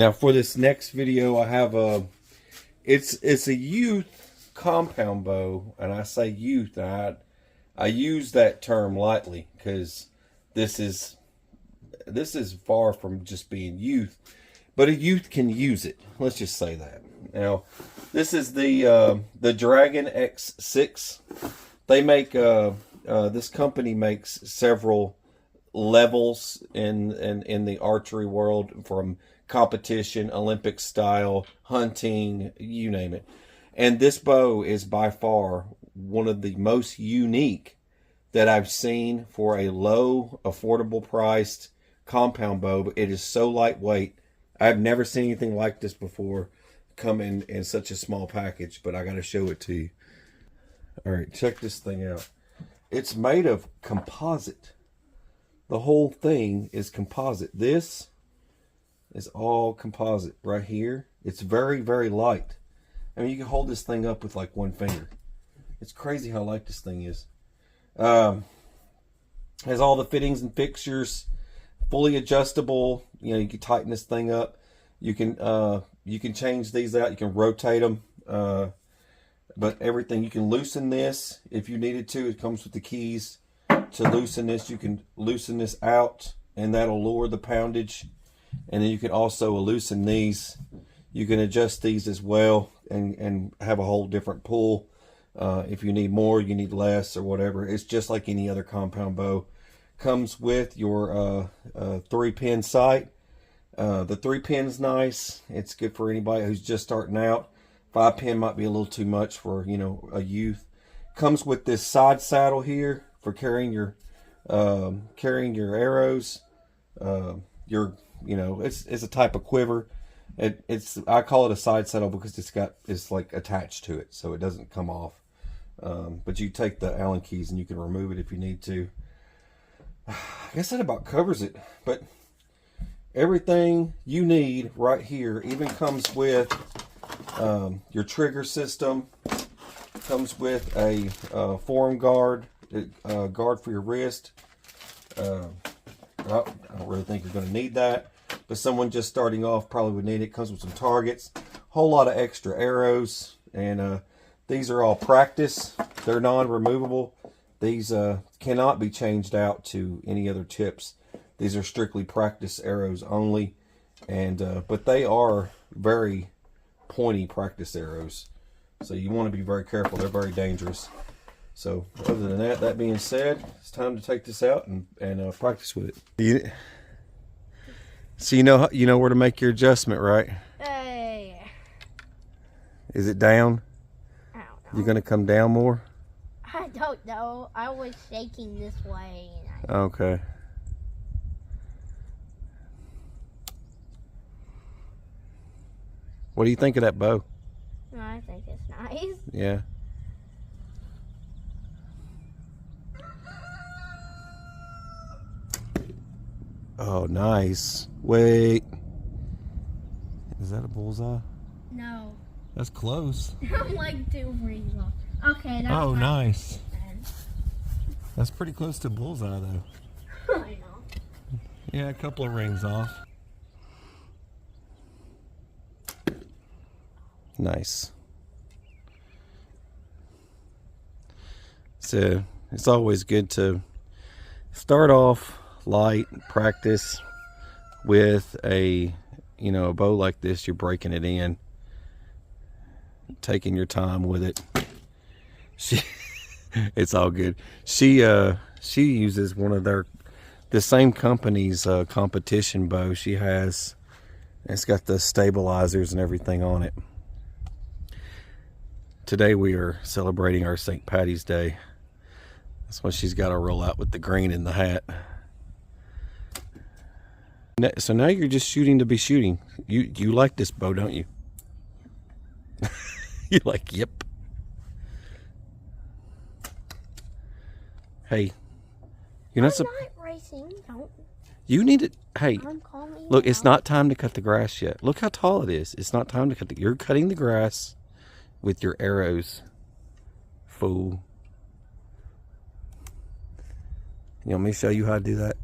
Now for this next video, I have it's a youth compound bow, and I say youth. I use that term lightly because this is far from just being youth, but a youth can use it. Let's just say that. Now, this is the Dragon X6. They make this company makes several levels in the archery world, from competition, Olympic style, hunting, you name it. And this bow is by far one of the most unique that I've seen for a low, affordable priced compound bow. It is so lightweight. I've never seen anything like this before come in such a small package, but I got to show it to you. All right, check this thing out. It's made of composite. The whole thing is composite. This is all composite right here. It's very, very light. I mean, you can hold this thing up with like one finger. It's crazy how light this thing is. Has all the fittings and fixtures, fully adjustable. You know, you can tighten this thing up. You can change these out. You can rotate them. But everything, you can loosen this if you needed to. It comes with the keys to loosen this. You can loosen this out, and that'll lower the poundage. And then you can also loosen these. You can adjust these as well and have a whole different pull. If you need more, you need less, or whatever. It's just like any other compound bow. Comes with your 3-pin sight. The 3-pin's nice. It's good for anybody who's just starting out. 5-pin might be a little too much for, you know, a youth. Comes with this side saddle here for carrying your arrows. You know, it's a type of quiver. I call it a side saddle because it's like attached to it, so it doesn't come off. But you take the Allen keys and you can remove it if you need to. I guess that about covers it. But everything you need right here. Even comes with your trigger system. Comes with a forearm guard, guard for your wrist. Well, I don't really think you're going to need that, but someone just starting off probably would need it. Comes with some targets, whole lot of extra arrows, and these are all practice. They're non-removable. These cannot be changed out to any other tips. These are strictly practice arrows only, and but they are very pointy practice arrows, so you want to be very careful. They're very dangerous. So other than that, that being said, it's time to take this out and practice with it. So you know where to make your adjustment, right? Is it down? I don't know. You're gonna come down more? I don't know. I was shaking this way. And Okay. What do you think of that bow? I think it's nice. Yeah. Oh, nice. Wait. Is that a bullseye? No. That's close. I'm like 2 rings off. Okay, that's Oh, nice. Then. That's pretty close to bullseye, though. I know. Yeah, a couple of rings off. Nice. So it's always good to start off light, practice with a bow like this. You're breaking it in, taking your time with it. It's all good. She uses one of the same company's competition bow. She has, it's got the stabilizers and everything on it. Today we are celebrating our St. Patty's Day. That's why she's got to roll out with the green in the hat. So now you're just shooting to be shooting. You like this bow, don't you? You're like, yep. Hey, you're not. I'm not racing. Don't. You need it. Hey, I'm calming look, down. it's not time to cut the grass yet. Look how tall it is. It's not time to cut you're cutting the grass with your arrows, fool. You want me to show you how to do that?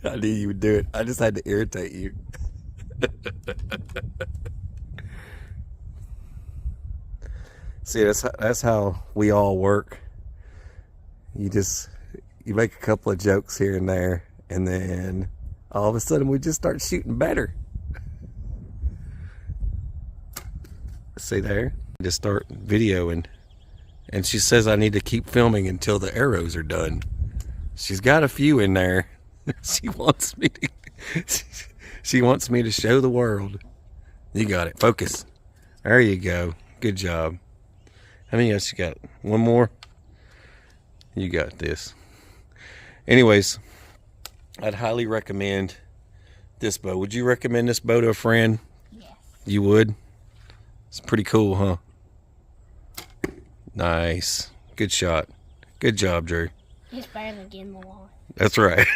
I knew you would do it. I just had to irritate you. See, that's how we all work. You make a couple of jokes here and there, and then all of a sudden we just start shooting better. See there? Just start videoing, and she says I need to keep filming until the arrows are done. She's got a few in there. She wants me to show the world. You got it. Focus. There you go. Good job. How many else you got? One more? You got this. Anyways, I'd highly recommend this bow. Would you recommend this bow to a friend? Yes. You would? It's pretty cool, huh? Nice. Good shot. Good job, Drew. It's better than getting the lawn. That's right.